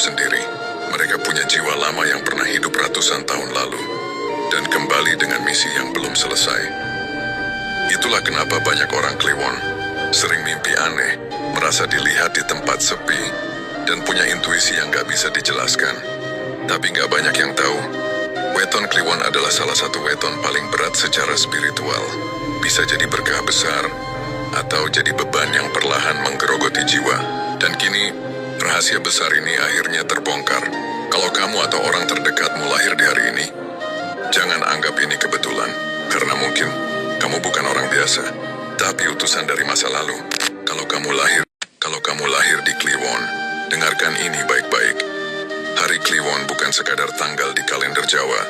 sendiri. Mereka punya jiwa lama yang pernah hidup ratusan tahun lalu, dan kembali dengan misi yang belum selesai. Itulah kenapa banyak orang Kliwon sering mimpi aneh, merasa dilihat di tempat sepi, dan punya intuisi yang gak bisa dijelaskan. Tapi gak banyak yang tahu, weton Kliwon adalah salah satu weton paling berat secara spiritual. Bisa jadi berkah besar, atau jadi beban yang perlahan menggerogoti jiwa. Dan kini, rahasia besar ini akhirnya terbongkar. Kalau kamu atau orang terdekatmu lahir di hari ini, jangan anggap ini kebetulan, karena mungkin kamu bukan orang biasa, tapi utusan dari masa lalu. Kalau kamu lahir di Kliwon, dengarkan ini baik-baik. Hari Kliwon bukan sekadar tanggal di kalender Jawa.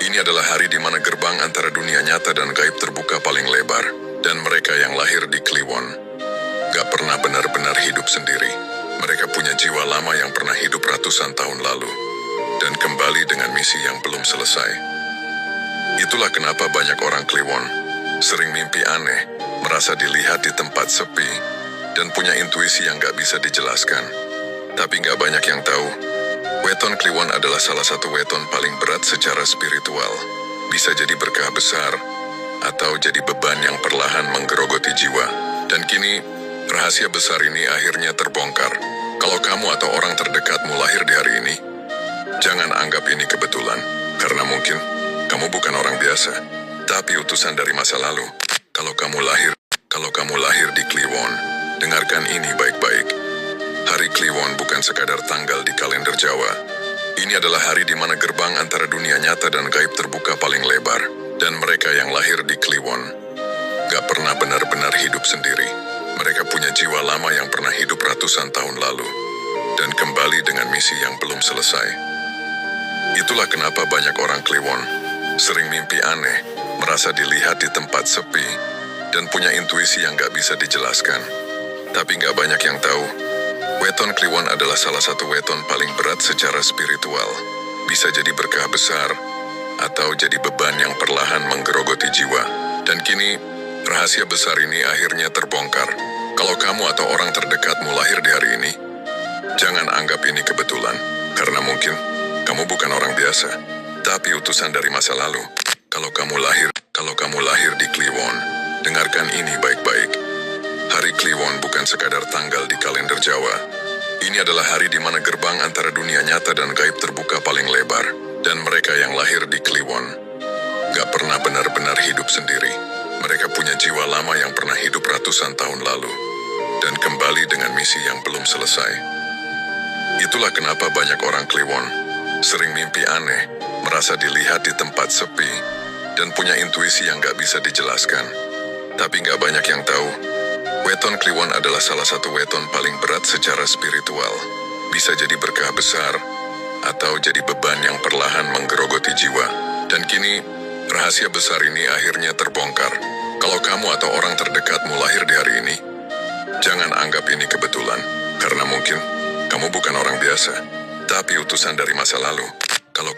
Ini adalah hari di mana gerbang antara dunia nyata dan gaib terbuka paling lebar. Dan mereka yang lahir di Kliwon gak pernah benar-benar hidup sendiri. Mereka punya jiwa lama yang pernah hidup ratusan tahun lalu, dan kembali dengan misi yang belum selesai. Itulah kenapa banyak orang Kliwon sering mimpi aneh, merasa dilihat di tempat sepi, dan punya intuisi yang gak bisa dijelaskan. Tapi gak banyak yang tahu, weton Kliwon adalah salah satu weton paling berat secara spiritual. Bisa jadi berkah besar, atau jadi beban yang perlahan menggerogoti jiwa. Dan kini, rahasia besar ini akhirnya terbongkar. Kalau kamu atau orang terdekatmu lahir di hari ini, jangan anggap ini kebetulan, karena mungkin kamu bukan orang biasa, tapi utusan dari masa lalu. Kalau kamu lahir di Kliwon, dengarkan ini baik-baik. Hari Kliwon bukan sekadar tanggal di kalender Jawa. Ini adalah hari di mana gerbang antara dunia nyata dan gaib terbuka paling lebar. Dan mereka yang lahir di Kliwon gak pernah benar-benar hidup sendiri. Mereka punya jiwa lama yang pernah hidup ratusan tahun lalu, dan kembali dengan misi yang belum selesai. Itulah kenapa banyak orang Kliwon sering mimpi aneh, merasa dilihat di tempat sepi, dan punya intuisi yang gak bisa dijelaskan. Tapi gak banyak yang tahu, weton Kliwon adalah salah satu weton paling berat secara spiritual. Bisa jadi berkah besar, atau jadi beban yang perlahan menggerogoti jiwa. Dan kini, rahasia besar ini akhirnya terbongkar. Kalau kamu atau orang terdekatmu lahir di hari ini, jangan anggap ini kebetulan, karena mungkin kamu bukan orang biasa, tapi utusan dari masa lalu. Kalau kamu lahir di Kliwon, dengarkan ini baik-baik. Hari Kliwon bukan sekadar tanggal di kalender Jawa. Ini adalah hari di mana gerbang antara dunia nyata dan gaib terbuka paling lebar. Dan mereka yang lahir di Kliwon gak pernah benar-benar hidup sendiri. Mereka punya jiwa lama yang pernah hidup ratusan tahun lalu, dan kembali dengan misi yang belum selesai. Itulah kenapa banyak orang Kliwon sering mimpi aneh, merasa dilihat di tempat sepi, dan punya intuisi yang gak bisa dijelaskan. Tapi gak banyak yang tahu, weton Kliwon adalah salah satu weton paling berat secara spiritual. Bisa jadi berkah besar, atau jadi beban yang perlahan menggerogoti jiwa. Dan kini, rahasia besar ini akhirnya terbongkar. Kalau kamu atau orang terdekatmu lahir di hari ini, jangan anggap ini kebetulan, karena mungkin kamu bukan orang biasa, tapi utusan dari masa lalu. Kalau